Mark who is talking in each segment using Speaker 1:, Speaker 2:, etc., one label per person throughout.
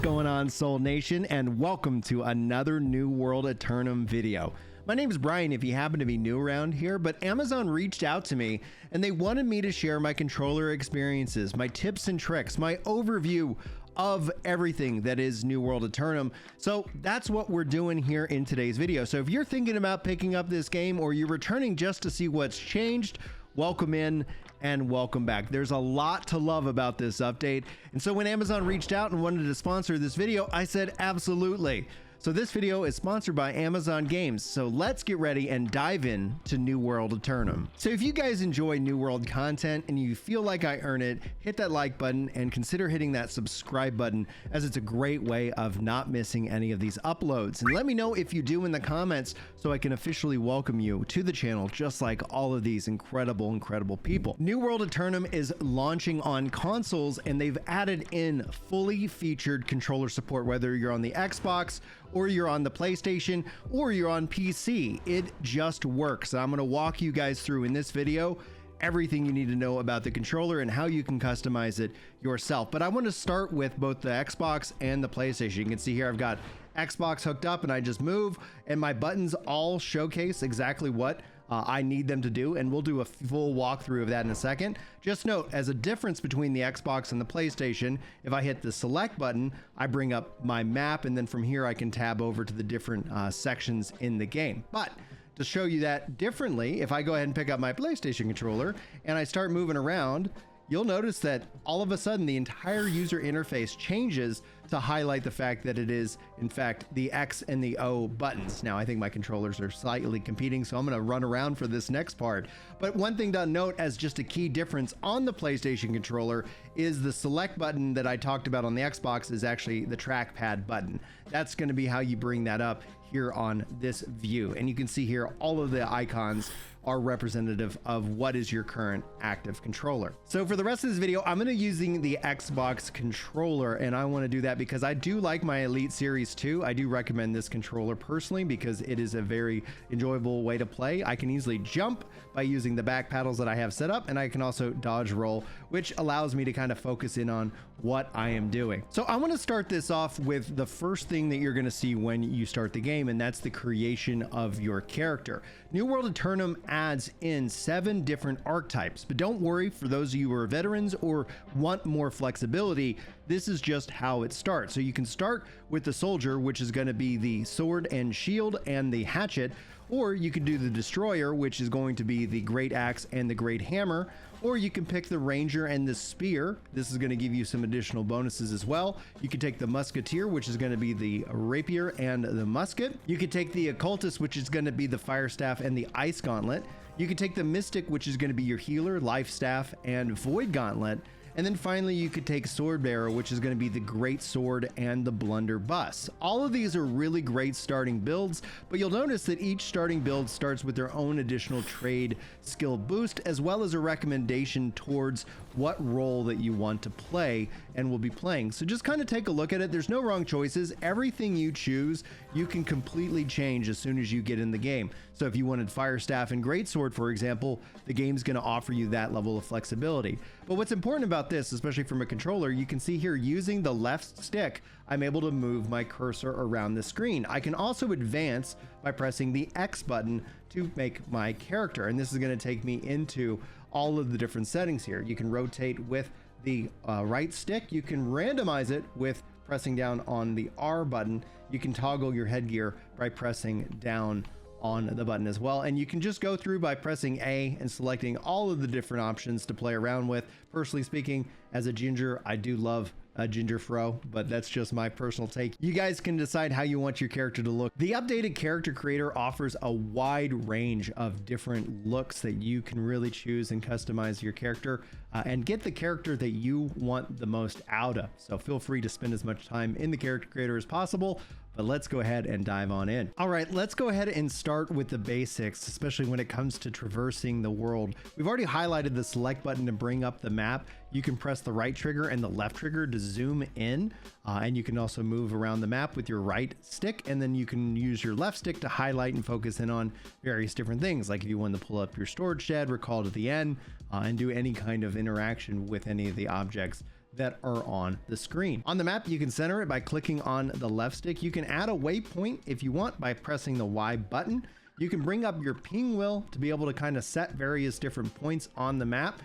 Speaker 1: going on, Soul Nation, and welcome to another New World Aternum video. My name is Brian if you happen to be new around here, but Amazon reached out to me and they wanted me to share my controller experiences, my tips and tricks, my overview of everything that is New World Aternum. So that's what we're doing here in today's video. So if you're thinking about picking up this game or you're returning just to see what's changed, welcome in and welcome back. There's a lot to love about this update. And so when Amazon reached out and wanted to sponsor this video, I said, absolutely. So this video is sponsored by Amazon Games. So let's get ready and dive in to New World Aternum. So if you guys enjoy New World content and you feel like I earn it, hit that like button and consider hitting that subscribe button, as it's a great way of not missing any of these uploads. And let me know if you do in the comments so I can officially welcome you to the channel, just like all of these incredible people. New World Aternum is launching on consoles and they've added in fully featured controller support, whether you're on the Xbox or you're on the PlayStation, or you're on PC. It just works. I'm gonna walk you guys through in this video everything you need to know about the controller and how you can customize it yourself. But I want to start with both the Xbox and the PlayStation. You can see here I've got Xbox hooked up and I just move and my buttons all showcase exactly what I need them to do, and we'll do a full walkthrough of that in a second. Just note, as a difference between the Xbox and the PlayStation, if I hit the select button, I bring up my map, and then from here I can tab over to the different sections in the game. But to show you that differently, if I go ahead and pick up my PlayStation controller and I start moving around, you'll notice that all of a sudden the entire user interface changes to highlight the fact that it is in fact the X and the O buttons. Now I think my controllers are slightly competing, so I'm going to run around for this next part. But one thing to note as just a key difference on the PlayStation controller is the select button that I talked about on the Xbox is actually the trackpad button. That's going to be how you bring that up here on this view. And you can see here all of the icons are representative of what is your current active controller. So for the rest of this video, I'm going to using the Xbox controller, and I want to do that because I do like my Elite Series 2. I do recommend this controller personally because it is a very enjoyable way to play. I can easily jump by using the back paddles that I have set up, and I can also dodge roll, which allows me to kind of focus in on what I am doing. So I want to start this off with the first thing that you're going to see when you start the game, and that's the creation of your character. New World Aternum adds in 7 different archetypes, but don't worry, for those of you who are veterans or want more flexibility, this is just how it starts. So you can start with the soldier, which is going to be the sword and shield and the hatchet, or you can do the destroyer, which is going to be the great axe and the great hammer, or you can pick the ranger and the spear. This is going to give you some additional bonuses as well. You can take the musketeer, which is going to be the rapier and the musket. You could take the occultist, which is going to be the fire staff and the ice gauntlet. You could take the mystic, which is going to be your healer, life staff, and void gauntlet. And then finally, you could take sword bearer, which is going to be the great sword and the blunderbuss. All of these are really great starting builds, but you'll notice that each starting build starts with their own additional trade skill boost, as well as a recommendation towards what role that you want to play and will be playing. So just kind of take a look at it. There's no wrong choices. Everything you choose, you can completely change as soon as you get in the game. So if you wanted fire staff and great sword, for example, the game's going to offer you that level of flexibility. But what's important about this, especially from a controller, you can see here using the left stick, I'm able to move my cursor around the screen. I can also advance by pressing the X button to make my character. And this is going to take me into all of the different settings here. You can rotate with the right stick. You can randomize it with pressing down on the R button. You can toggle your headgear by pressing down on the button as well, and you can just go through by pressing A and selecting all of the different options to play around with. Personally speaking, as a ginger, I do love a ginger fro, but that's just my personal take. You guys can decide how you want your character to look. The updated character creator offers a wide range of different looks that you can really choose and customize your character and get the character that you want the most out of. So feel free to spend as much time in the character creator as possible, but let's go ahead and dive on in. All right, let's go ahead and start with the basics, especially when it comes to traversing the world. We've already highlighted the select button to bring up the map. You can press the right trigger and the left trigger to zoom in, and you can also move around the map with your right stick, and then you can use your left stick to highlight and focus in on various different things, like if you want to pull up your storage shed, recall to the end, and do any kind of interaction with any of the objects that are on the screen. On the map, you can center it by clicking on the left stick. You can add a waypoint if you want by pressing the Y button. You can bring up your ping wheel to be able to kind of set various different points on the map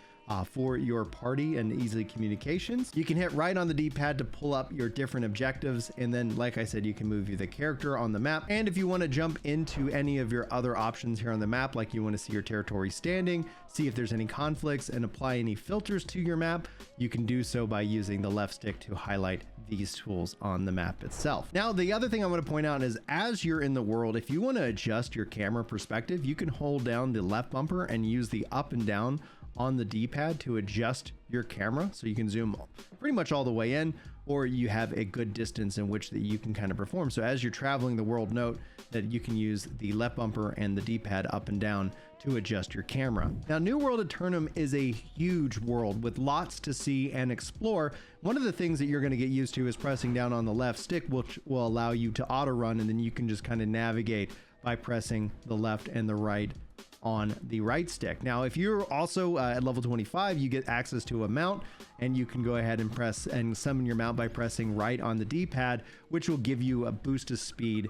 Speaker 1: for your party and easy communications. You can hit right on the D-pad to pull up your different objectives, and then like I said, you can move the character on the map. And if you want to jump into any of your other options here on the map, like you want to see your territory standing, see if there's any conflicts, and apply any filters to your map, you can do so by using the left stick to highlight these tools on the map itself. Now, the other thing I want to point out is as you're in the world, if you want to adjust your camera perspective, you can hold down the left bumper and use the up and down on the D-pad to adjust your camera, so you can zoom pretty much all the way in, or you have a good distance in which that you can kind of perform. So as you're traveling the world, note that you can use the left bumper and the D-pad up and down to adjust your camera. Now, New World Aeternum is a huge world with lots to see and explore. One of the things that you're going to get used to is pressing down on the left stick, which will allow you to auto run, and then you can just kind of navigate by pressing the left and the right on the right stick. Now, if you're also at level 25, you get access to a mount, and you can go ahead and press and summon your mount by pressing right on the D-pad, which will give you a boost of speed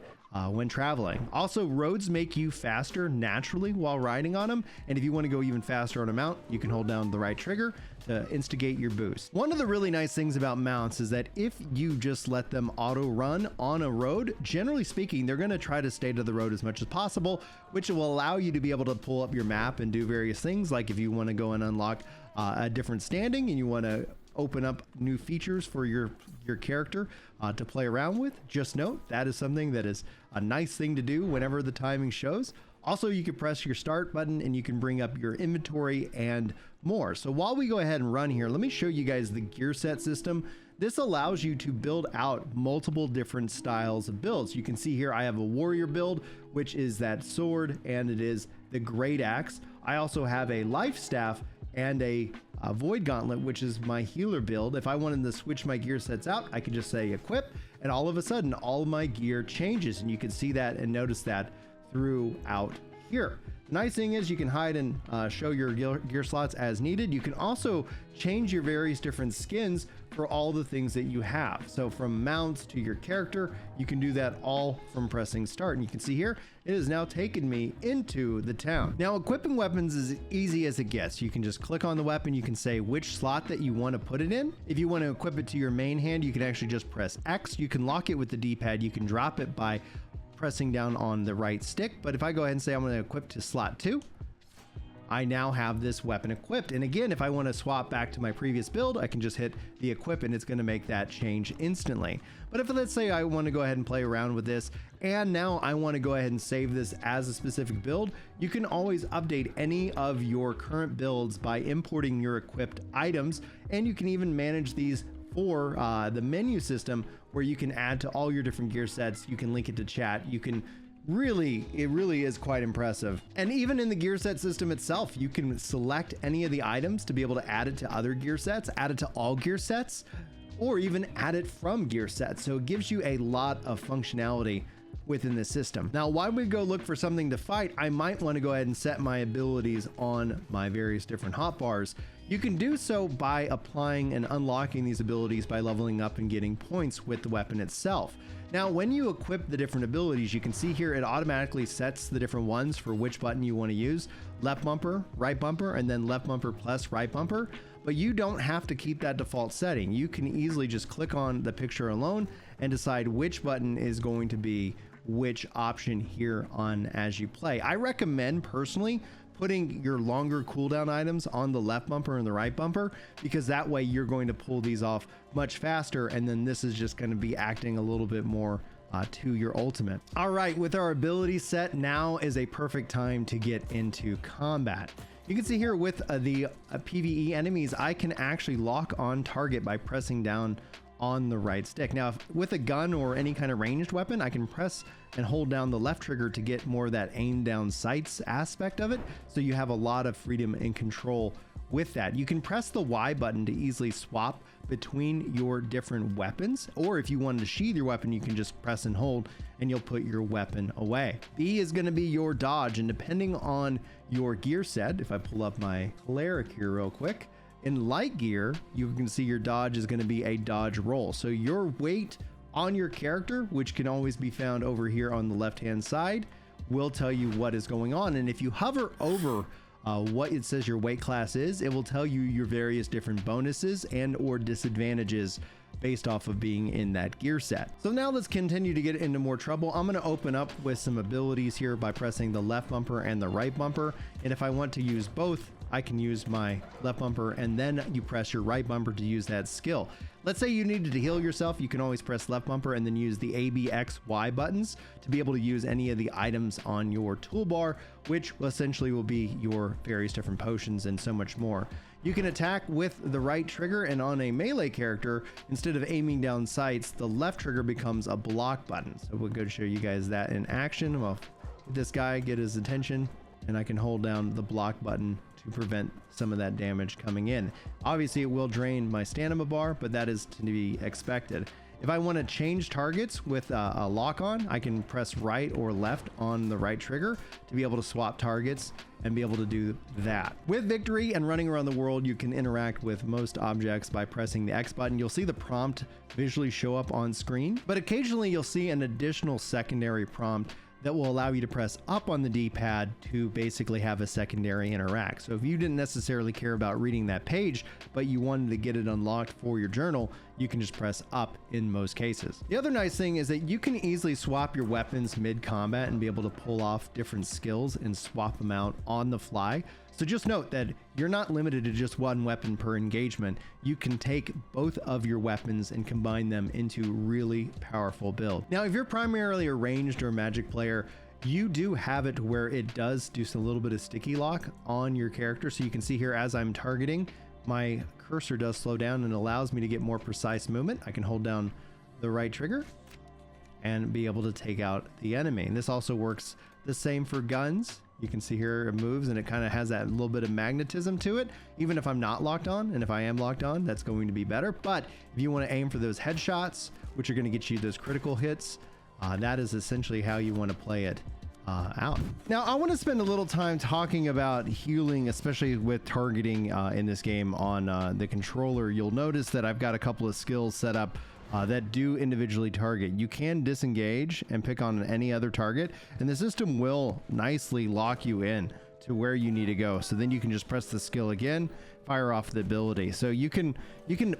Speaker 1: when traveling. Also, roads make you faster naturally while riding on them, and if you want to go even faster on a mount, you can hold down the right trigger to instigate your boost. One of the really nice things about mounts is that if you just let them auto run on a road, generally speaking, they're going to try to stay to the road as much as possible, which will allow you to be able to pull up your map and do various things, like if you want to go and unlock a different standing and you want to open up new features for your character to play around with. Just note that is something that is a nice thing to do whenever the timing shows. Also, you can press your start button and you can bring up your inventory and more. So while we go ahead and run here, let me show you guys the gear set system. This allows you to build out multiple different styles of builds. You can see here I have a warrior build, which is that sword, and it is the great axe. I also have a life staff and a void gauntlet, which is my healer build. If I wanted to switch my gear sets out, I could just say equip, and all of a sudden all my gear changes, and you can see that and notice that throughout here. The nice thing is you can hide and show your gear slots as needed. You can also change your various different skins for all the things that you have. So from mounts to your character, you can do that all from pressing start. And you can see here, it has now taken me into the town. Now, equipping weapons is easy as it gets. You can just click on the weapon. You can say which slot that you want to put it in. If you want to equip it to your main hand, you can actually just press X. You can lock it with the D-pad. You can drop it by pressing down on the right stick. But if I go ahead and say I'm going to equip to slot 2, I now have this weapon equipped. And again, if I want to swap back to my previous build, I can just hit the equip and it's going to make that change instantly. But if let's say I want to go ahead and play around with this, and now I want to go ahead and save this as a specific build, you can always update any of your current builds by importing your equipped items. And you can even manage these for the menu system, where you can add to all your different gear sets. You can link it to chat. You can it really is quite impressive. And even in the gear set system itself, you can select any of the items to be able to add it to other gear sets, add it to all gear sets, or even add it from gear sets. So it gives you a lot of functionality within the system. Now, while we go look for something to fight, I might want to go ahead and set my abilities on my various different hotbars. You can do so by applying and unlocking these abilities by leveling up and getting points with the weapon itself. Now, when you equip the different abilities, you can see here it automatically sets the different ones for which button you want to use: left bumper, right bumper, and then left bumper plus right bumper. But you don't have to keep that default setting. You can easily just click on the picture alone and decide which button is going to be which option here on as you play. I recommend personally putting your longer cooldown items on the left bumper and the right bumper, because that way you're going to pull these off much faster, and then this is just going to be acting a little bit more to your ultimate. All right, with our ability set, now is a perfect time to get into combat. You can see here with the PVE enemies, I can actually lock on target by pressing down on the right stick. Now, with a gun or any kind of ranged weapon, I can press and hold down the left trigger to get more of that aim down sights aspect of it. So you have a lot of freedom and control with that. You can press the Y button to easily swap between your different weapons, or if you wanted to sheath your weapon, you can just press and hold and you'll put your weapon away. B is going to be your dodge, and depending on your gear set, if I pull up my cleric here real quick, In light gear, you can see your dodge is going to be a dodge roll. So your weight on your character, which can always be found over here on the left hand side, will tell you what is going on. And if you hover over what it says your weight class is, it will tell you your various different bonuses and or disadvantages based off of being in that gear set. So now let's continue to get into more trouble. I'm going to open up with some abilities here by pressing the left bumper and the right bumper. And if I want to use both, I can use my left bumper and then you press your right bumper to use that skill. Let's say you needed to heal yourself, you can always press left bumper and then use the A, B, X, Y buttons to be able to use any of the items on your toolbar, which essentially will be your various different potions and so much more. You can attack with the right trigger, and on a melee character, instead of aiming down sights, the left trigger becomes a block button. So we'll go show you guys that in action. Well, this guy, get his attention, and I can hold down the block button to prevent some of that damage coming in. Obviously it will drain my stamina bar, but that is to be expected. If I want to change targets with a lock on, I can press right or left on the right trigger to be able to swap targets and be able to do that. With victory and running around the world, you can interact with most objects by pressing the X button. You'll see the prompt visually show up on screen, but occasionally you'll see an additional secondary prompt that will allow you to press up on the D-pad to basically have a secondary interact. So if you didn't necessarily care about reading that page, but you wanted to get it unlocked for your journal, you can just press up in most cases. The other nice thing is that you can easily swap your weapons mid-combat and be able to pull off different skills and swap them out on the fly. So just note that you're not limited to just one weapon per engagement. You can take both of your weapons and combine them into really powerful build. Now, if you're primarily a ranged or magic player, you do have it where it does do a little bit of sticky lock on your character. So you can see here as I'm targeting, my cursor does slow down and allows me to get more precise movement. I can hold down the right trigger and be able to take out the enemy. And this also works the same for guns. You can see here it moves and it kind of has that little bit of magnetism to it. Even if I'm not locked on, and if I am locked on, that's going to be better. But if you want to aim for those headshots, which are going to get you those critical hits, that is essentially how you want to play it out. Now, I want to spend a little time talking about healing, especially with targeting in this game on the controller. You'll notice that I've got a couple of skills set up that do individually target. You can disengage and pick on any other target, and the system will nicely lock you in to where you need to go. So then you can just press the skill again, fire off the ability. So you can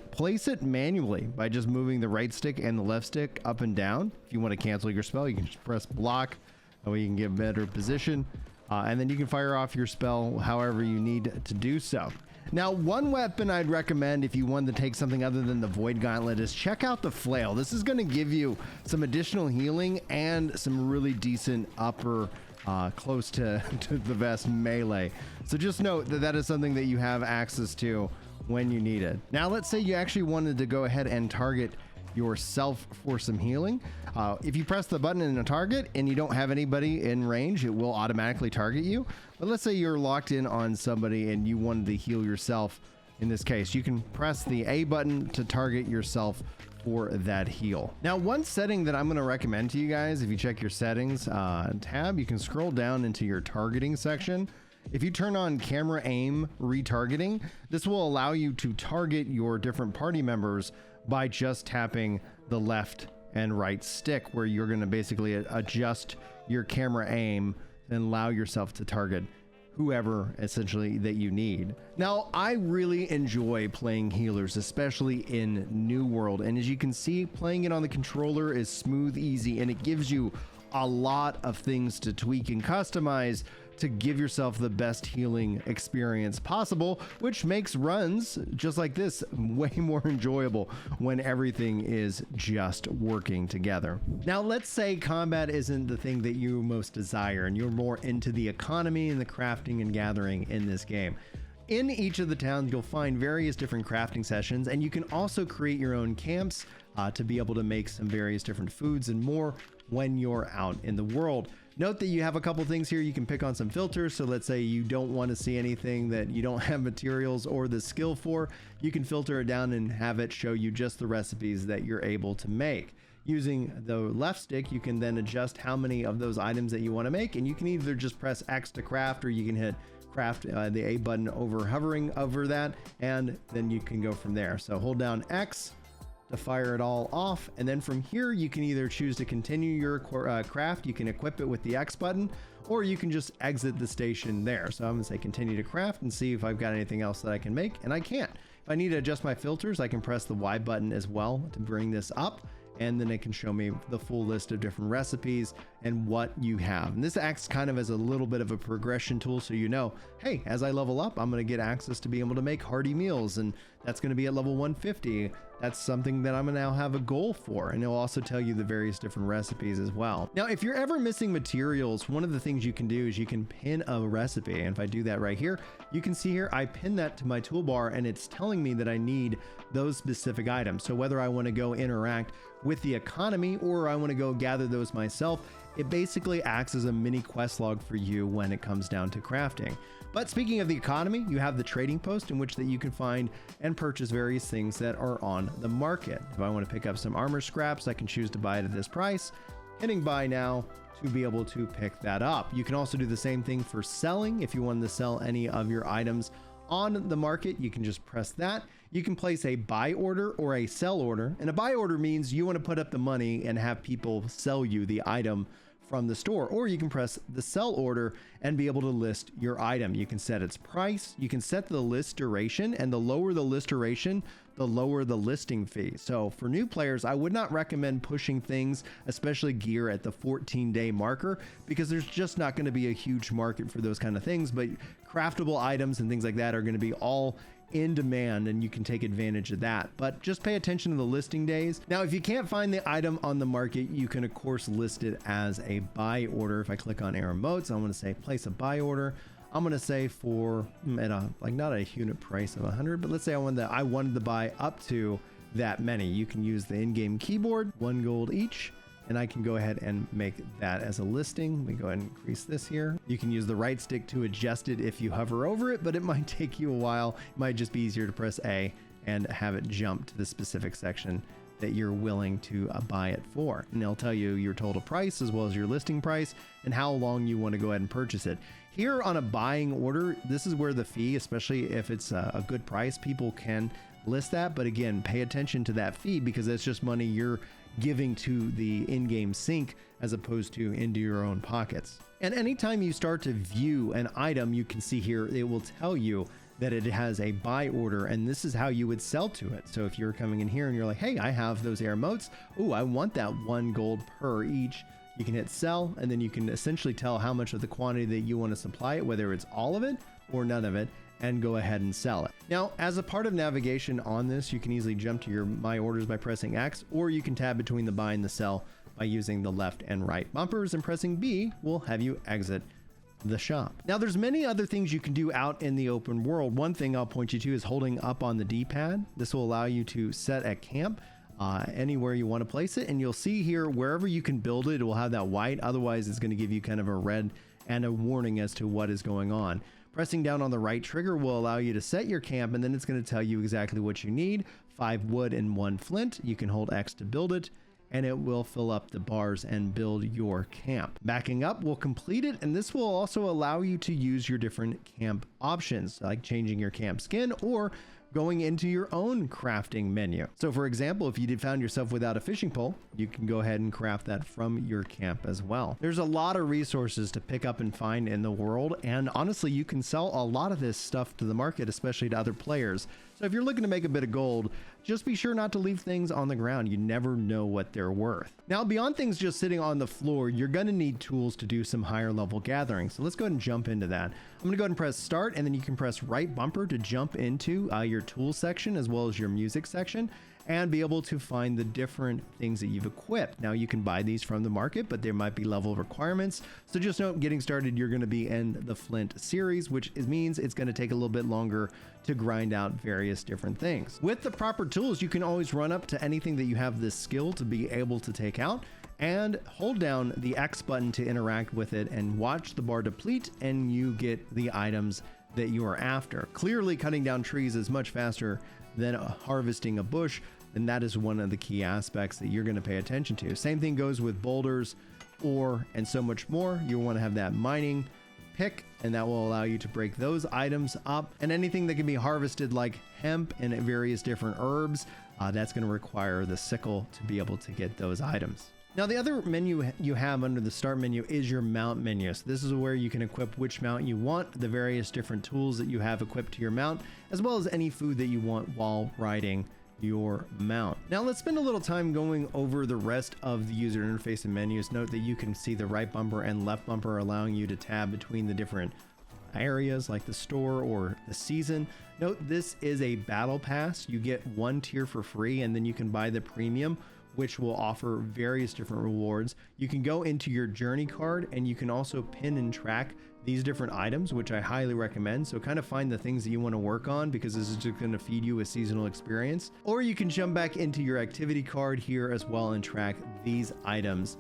Speaker 1: place it manually by just moving the right stick and the left stick up and down. If you want to cancel your spell, you can just press block, that way you can get better position, and then you can fire off your spell however you need to do so. Now, one weapon I'd recommend if you wanted to take something other than the Void Gauntlet is check out the Flail. This is going to give you some additional healing and some really decent upper close to the best melee. So just note that that is something that you have access to when you need it. Now, let's say you actually wanted to go ahead and target yourself for some healing. If you press the button in a target and you don't have anybody in range, it will automatically target you. But let's say you're locked in on somebody and you wanted to heal yourself. In this case, you can press the A button to target yourself for that heal. Now, one setting that I'm going to recommend to you guys, if you check your settings tab, you can scroll down into your targeting section. If you turn on camera aim retargeting, this will allow you to target your different party members by just tapping the left and right stick, where you're going to basically adjust your camera aim and allow yourself to target whoever essentially that you need. Now, I really enjoy playing healers, especially in New World, and as you can see, playing it on the controller is smooth, easy, and it gives you a lot of things to tweak and customize to give yourself the best healing experience possible, which makes runs just like this way more enjoyable when everything is just working together. Now, let's say combat isn't the thing that you most desire and you're more into the economy and the crafting and gathering in this game. In each of the towns, you'll find various different crafting sessions, and you can also create your own camps to be able to make some various different foods and more when you're out in the world. Note that you have a couple things here. You can pick on some filters. So let's say you don't want to see anything that you don't have materials or the skill for. You can filter it down and have it show you just the recipes that you're able to make. Using the left stick, you can then adjust how many of those items that you want to make, and you can either just press X to craft, or you can hit craft, the A button over hovering over that, and then you can go from there. So hold down X to fire it all off, and then from here you can either choose to continue your craft. You can equip it with the X button, or you can just exit the station there. So I'm gonna say continue to craft and see if I've got anything else that I can make, and I can't. If I need to adjust my filters, I can press the Y button as well to bring this up, and then it can show me the full list of different recipes and what you have. And this acts kind of as a little bit of a progression tool, so you know, hey, as I level up, I'm going to get access to be able to make hearty meals, and that's going to be at level 150. That's something that I'm going to now have a goal for, and it'll also tell you the various different recipes as well. Now, if you're ever missing materials, one of the things you can do is you can pin a recipe, and if I do that right here, you can see here I pin that to my toolbar, and it's telling me that I need those specific items. So whether I want to go interact with the economy or I want to go gather those myself, it basically acts as a mini quest log for you when it comes down to crafting. But speaking of the economy, you have the trading post in which that you can find and purchase various things that are on the market. If I want to pick up some armor scraps, I can choose to buy it at this price, hitting buy now to be able to pick that up. You can also do the same thing for selling. If you wanted to sell any of your items on the market, you can just press that. You can place a buy order or a sell order, and a buy order means you want to put up the money and have people sell you the item from the store, or you can press the sell order and be able to list your item. You can set its price, you can set the list duration, and the lower the list duration, the lower the listing fee. So for new players, I would not recommend pushing things, especially gear, at the 14-day marker, because there's just not going to be a huge market for those kind of things. But craftable items and things like that are going to be all in demand, and you can take advantage of that. But just pay attention to the listing days. Now, if you can't find the item on the market, you can of course list it as a buy order. If I click on arrow modes, I'm going to say place a buy order. I'm going to say for at a, like, not a unit price of 100, but let's say I wanted to buy up to that many. You can use the in-game keyboard, 1 gold each, and I can go ahead and make that as a listing. Let me go ahead and increase this here. You can use the right stick to adjust it if you hover over it, but it might take you a while. It might just be easier to press A and have it jump to the specific section that you're willing to buy it for. And it'll tell you your total price as well as your listing price and how long you want to go ahead and purchase it. Here on a buying order, this is where the fee, especially if it's a good price, people can list that. But again, pay attention to that fee, because that's just money you're giving to the in-game sync as opposed to into your own pockets. And anytime you start to view an item, you can see here, it will tell you that it has a buy order, and this is how you would sell to it. So if you're coming in here and you're like, hey, I have those air motes. Oh, I want that 1 gold per each. You can hit sell, and then you can essentially tell how much of the quantity that you want to supply it, whether it's all of it or none of it, and go ahead and sell it. Now, as a part of navigation on this, you can easily jump to your My Orders by pressing X, or you can tab between the buy and the sell by using the left and right bumpers, and pressing B will have you exit the shop. Now, there's many other things you can do out in the open world. One thing I'll point you to is holding up on the D-pad. This will allow you to set a camp anywhere you want to place it, and you'll see here wherever you can build it, it will have that white. Otherwise, it's going to give you kind of a red and a warning as to what is going on. Pressing down on the right trigger will allow you to set your camp, and then it's going to tell you exactly what you need. 5 wood and 1 flint. You can hold X to build it, and it will fill up the bars and build your camp. Backing up will complete it, and this will also allow you to use your different camp options, like changing your camp skin or going into your own crafting menu. So for example, if you found yourself without a fishing pole, you can go ahead and craft that from your camp as well. There's a lot of resources to pick up and find in the world, and honestly, you can sell a lot of this stuff to the market, especially to other players. So if you're looking to make a bit of gold, just be sure not to leave things on the ground. You never know what they're worth. Now, beyond things just sitting on the floor, you're going to need tools to do some higher level gathering. So let's go ahead and jump into that. I'm going to go ahead and press start, and then you can press right bumper to jump into your tools section as well as your music section, and be able to find the different things that you've equipped. Now, you can buy these from the market, but there might be level requirements. So just note, getting started, you're going to be in the Flint series, which means it's going to take a little bit longer to grind out various different things. With the proper tools, you can always run up to anything that you have this skill to be able to take out, and hold down the X button to interact with it and watch the bar deplete, and you get the items that you are after. Clearly, cutting down trees is much faster than harvesting a bush, and that is one of the key aspects that you're going to pay attention to. Same thing goes with boulders, ore, and so much more. You want to have that mining pick, and that will allow you to break those items up. And anything that can be harvested like hemp and various different herbs, that's going to require the sickle to be able to get those items. Now, the other menu you have under the start menu is your mount menu. So this is where you can equip which mount you want, the various different tools that you have equipped to your mount, as well as any food that you want while riding your mount. Now let's spend a little time going over the rest of the user interface and menus. Note that you can see the right bumper and left bumper allowing you to tab between the different areas like the store or the season. Note this is a battle pass. You get one tier for free, and then you can buy the premium, which will offer various different rewards. You can go into your journey card, and you can also pin and track these different items, which I highly recommend. So kind of find the things that you want to work on, because this is just going to feed you a seasonal experience. Or you can jump back into your activity card here as well and track these items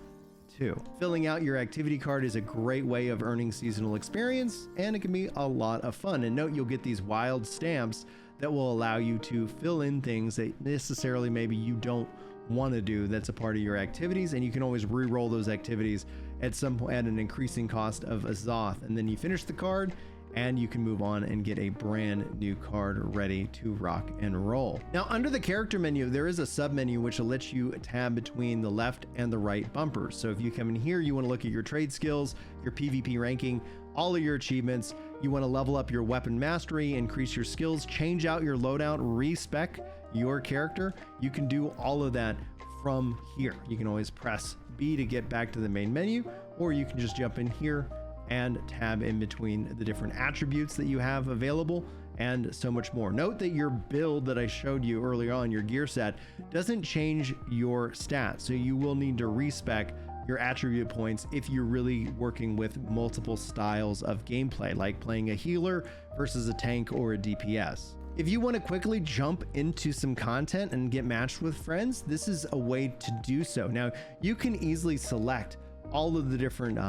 Speaker 1: too. Filling out your activity card is a great way of earning seasonal experience, and it can be a lot of fun. And note, you'll get these wild stamps that will allow you to fill in things that necessarily maybe you don't want to do that's a part of your activities, and you can always re-roll those activities at some point at an increasing cost of Azoth, and then you finish the card and you can move on and get a brand new card ready to rock and roll. Now, under the character menu, there is a sub menu which will let you tab between the left and the right bumpers. So if you come in here, you want to look at your trade skills, your PvP ranking, all of your achievements. You want to level up your weapon mastery, increase your skills, change out your loadout, respec your character. You can do all of that from here. You can always press B to get back to the main menu, or you can just jump in here and tab in between the different attributes that you have available and so much more. Note that your build that I showed you earlier on, your gear set, doesn't change your stats. So you will need to respec your attribute points if you're really working with multiple styles of gameplay, like playing a healer versus a tank or a DPS. If you want to quickly jump into some content and get matched with friends, this is a way to do so. Now, you can easily select all of the different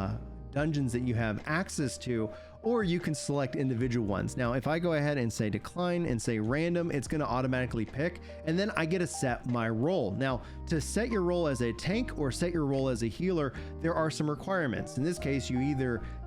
Speaker 1: dungeons that you have access to, or you can select individual ones. Now, if I go ahead and say decline and say random, it's going to automatically pick, and then I get to set my role. Now, to set your role as a tank or set your role as a healer, there are some requirements. In this case, you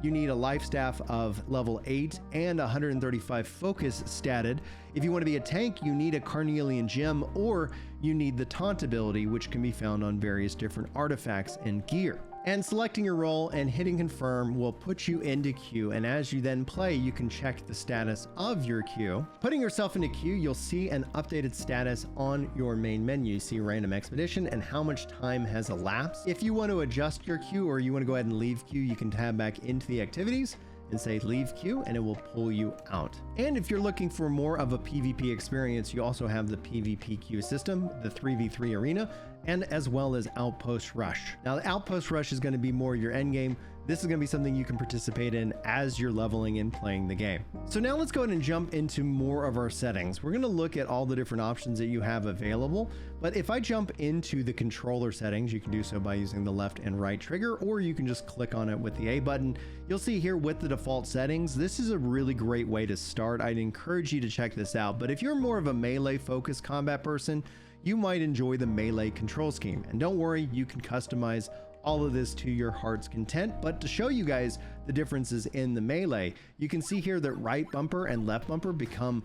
Speaker 1: need a life staff of level 8 and 135 focus statted. If you want to be a tank, you need a carnelian gem, or you need the taunt ability, which can be found on various different artifacts and gear. And selecting your role and hitting confirm will put you into queue, and as you then play, you can check the status of your queue. Putting yourself into queue, you'll see an updated status on your main menu. You see random expedition and how much time has elapsed. If you want to adjust your queue, or you want to go ahead and leave queue, you can tab back into the activities and say leave queue, and it will pull you out. And if you're looking for more of a PvP experience, you also have the PvP queue system, the 3v3 arena, and as well as Outpost Rush. Now, the Outpost Rush is going to be more your end game. This is going to be something you can participate in as you're leveling and playing the game. So now let's go ahead and jump into more of our settings. We're going to look at all the different options that you have available. But if I jump into the controller settings, you can do so by using the left and right trigger, or you can just click on it with the A button. You'll see here with the default settings, this is a really great way to start. I'd encourage you to check this out. But if you're more of a melee focused combat person, you might enjoy the melee control scheme. And don't worry, you can customize all of this to your heart's content. But to show you guys the differences in the melee, you can see here that right bumper and left bumper become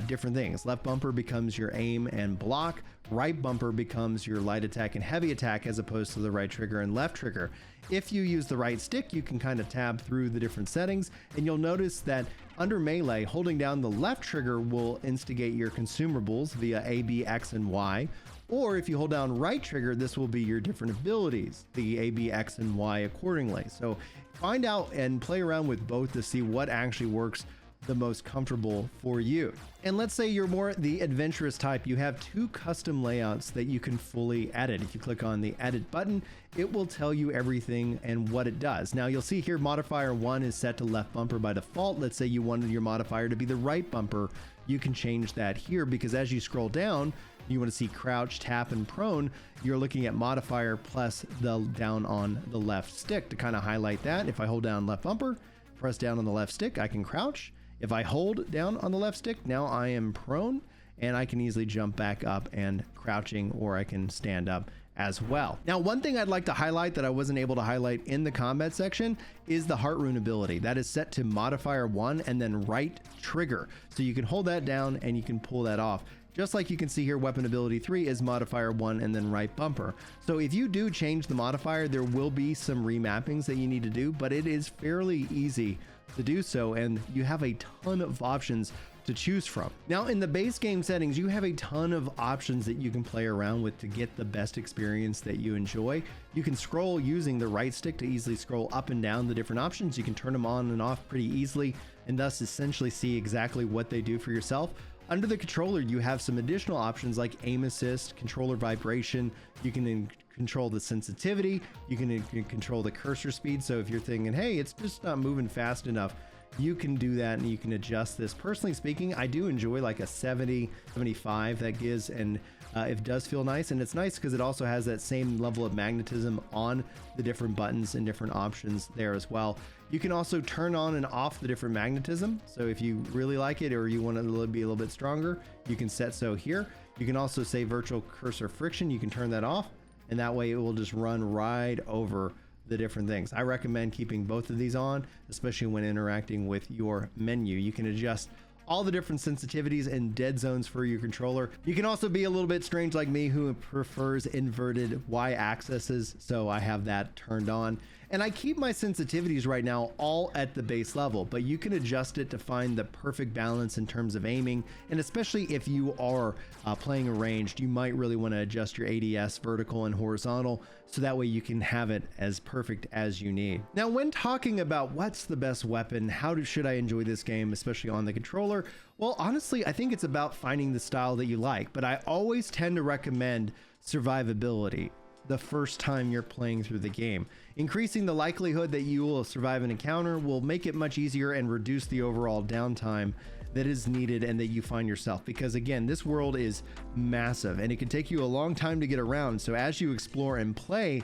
Speaker 1: different things. Left bumper becomes your aim and block. Right bumper becomes your light attack and heavy attack, as opposed to the right trigger and left trigger. If you use the right stick, you can kind of tab through the different settings, and you'll notice that under melee, holding down the left trigger will instigate your consumables via A, B, X, and Y. Or if you hold down right trigger, this will be your different abilities, the A, B, X, and Y accordingly. So find out and play around with both to see what actually works the most comfortable for you. And let's say you're more the adventurous type, you have two custom layouts that you can fully edit. If you click on the edit button, it will tell you everything and what it does. Now you'll see here modifier 1 is set to left bumper by default. Let's say you wanted your modifier to be the right bumper. You can change that here, because as you scroll down, you want to see crouch, tap, and prone. You're looking at modifier plus the down on the left stick to kind of highlight that. If I hold down left bumper, press down on the left stick, I can crouch. If I hold down on the left stick, now I am prone, and I can easily jump back up and crouching, or I can stand up as well. Now, one thing I'd like to highlight that I wasn't able to highlight in the combat section is the heart rune ability. That is set to modifier 1 and then right trigger. So you can hold that down and you can pull that off. Just like you can see here, weapon ability 3 is modifier 1 and then right bumper. So if you do change the modifier, there will be some remappings that you need to do, but it is fairly easy to do so, and you have a ton of options to choose from. Now, in the base game settings, you have a ton of options that you can play around with to get the best experience that you enjoy. You can scroll using the right stick to easily scroll up and down the different options. You can turn them on and off pretty easily and thus essentially see exactly what they do for yourself. Under the controller, you have some additional options like aim assist, controller vibration. You can control the sensitivity. You can control the cursor speed. So if you're thinking, hey, it's just not moving fast enough, you can do that and you can adjust this. Personally speaking, I do enjoy like a 70, 75 that gives, and it does feel nice. And it's nice because it also has that same level of magnetism on the different buttons and different options there as well. You can also turn on and off the different magnetism. So if you really like it or you want it to be a little bit stronger, you can set so here. You can also say virtual cursor friction. You can turn that off, and that way it will just run right over the different things. I recommend keeping both of these on, especially when interacting with your menu. You can adjust all the different sensitivities and dead zones for your controller. You can also be a little bit strange like me who prefers inverted y-axes, so I have that turned on. And I keep my sensitivities right now all at the base level, but you can adjust it to find the perfect balance in terms of aiming. And especially if you are playing ranged, you might really want to adjust your ADS vertical and horizontal, so that way you can have it as perfect as you need. Now, when talking about what's the best weapon, should I enjoy this game, especially on the controller? Well, honestly, I think it's about finding the style that you like, but I always tend to recommend survivability the first time you're playing through the game. Increasing the likelihood that you will survive an encounter will make it much easier and reduce the overall downtime that is needed and that you find yourself, because again, this world is massive and it can take you a long time to get around. So as you explore and play,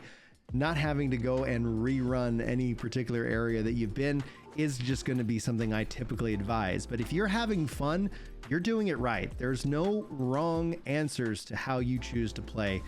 Speaker 1: not having to go and rerun any particular area that you've been is just going to be something I typically advise. But if you're having fun, you're doing it right. There's no wrong answers to how you choose to play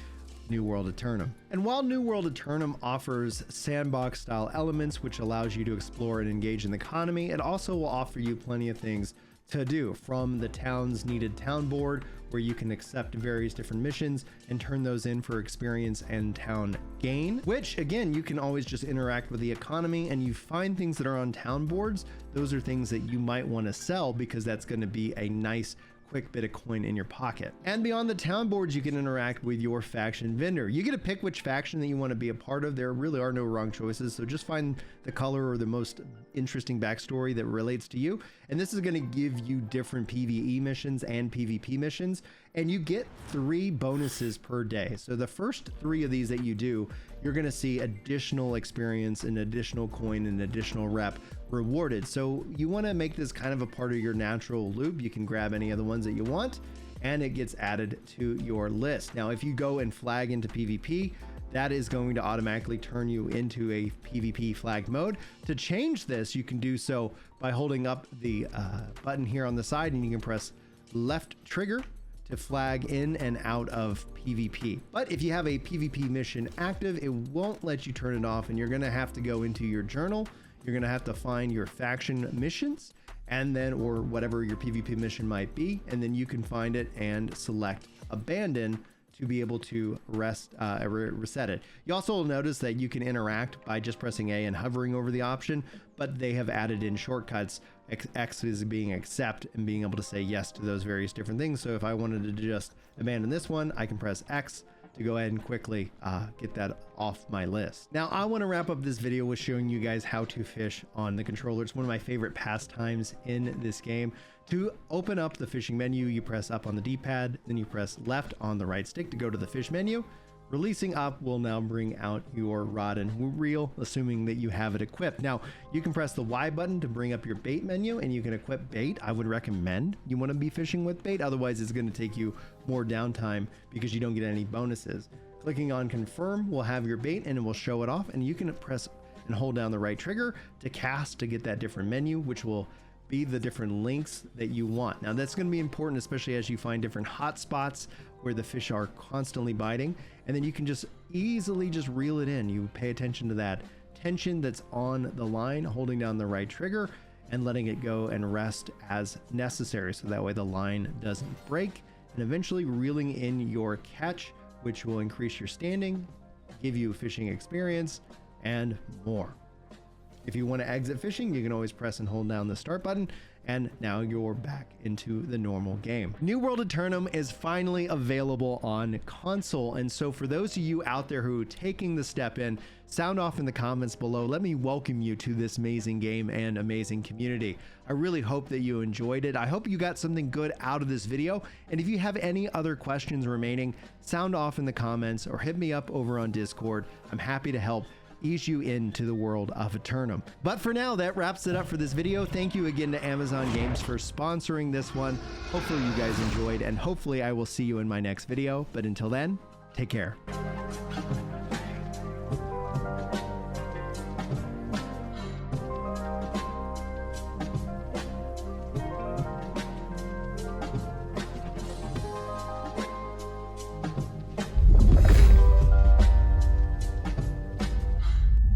Speaker 1: New World Aternum. And while New World Aternum offers sandbox style elements which allows you to explore and engage in the economy, it also will offer you plenty of things to do, from the town's needed town board, where you can accept various different missions and turn those in for experience and town gain, which again, you can always just interact with the economy, and you find things that are on town boards. Those are things that you might want to sell because that's going to be a nice quick bit of coin in your pocket. And beyond the town boards, you can interact with your faction vendor. You get to pick which faction that you want to be a part of. There really are no wrong choices, so just find the color or the most interesting backstory that relates to you. And this is going to give you different PvE missions and PvP missions, and you get 3 bonuses per day. So the first 3 of these that you do, you're going to see additional experience and additional coin and additional rep rewarded. So you want to make this kind of a part of your natural loop. You can grab any of the ones that you want and it gets added to your list. Now, if you go and flag into PvP, that is going to automatically turn you into a PvP flag mode. To change this, you can do so by holding up the button here on the side, and you can press left trigger to flag in and out of PvP. But if you have a PvP mission active, it won't let you turn it off, and you're gonna have to go into your journal. You're gonna have to find your faction missions, and then, or whatever your PvP mission might be, and then you can find it and select abandon to be able to reset it. You also will notice that you can interact by just pressing A and hovering over the option, but they have added in shortcuts. X is being accept and being able to say yes to those various different things. So if I wanted to just abandon this one, I can press X to go ahead and quickly get that off my list. Now, I want to wrap up this video with showing you guys how to fish on the controller. It's one of my favorite pastimes in this game. To open up the fishing menu, you press up on the D-pad, then you press left on the right stick to go to the fish menu. Releasing up will now bring out your rod and reel, assuming that you have it equipped. Now, you can press the Y button to bring up your bait menu, and you can equip bait. I would recommend you want to be fishing with bait, otherwise it's going to take you more downtime because you don't get any bonuses. Clicking on confirm will have your bait and it will show it off, and you can press and hold down the right trigger to cast to get that different menu, which will be the different links that you want. Now, that's going to be important, especially as you find different hotspots where the fish are constantly biting, and then you can just easily just reel it in. You pay attention to that tension that's on the line, holding down the right trigger and letting it go and rest as necessary, so that way the line doesn't break, and eventually reeling in your catch, which will increase your standing, give you fishing experience, and more. If you want to exit fishing, you can always press and hold down the start button, and now you're back into the normal game. New World Aternum is finally available on console, and so for those of you out there who are taking the step in, sound off in the comments below. Let me welcome you to this amazing game and amazing community. I really hope that you enjoyed it. I hope you got something good out of this video, and if you have any other questions remaining, sound off in the comments or hit me up over on Discord. I'm happy to help ease you into the world of Aternum. But for now, that wraps it up for this video. Thank you again to Amazon Games for sponsoring this one. Hopefully you guys enjoyed, and hopefully I will see you in my next video. But until then, take care.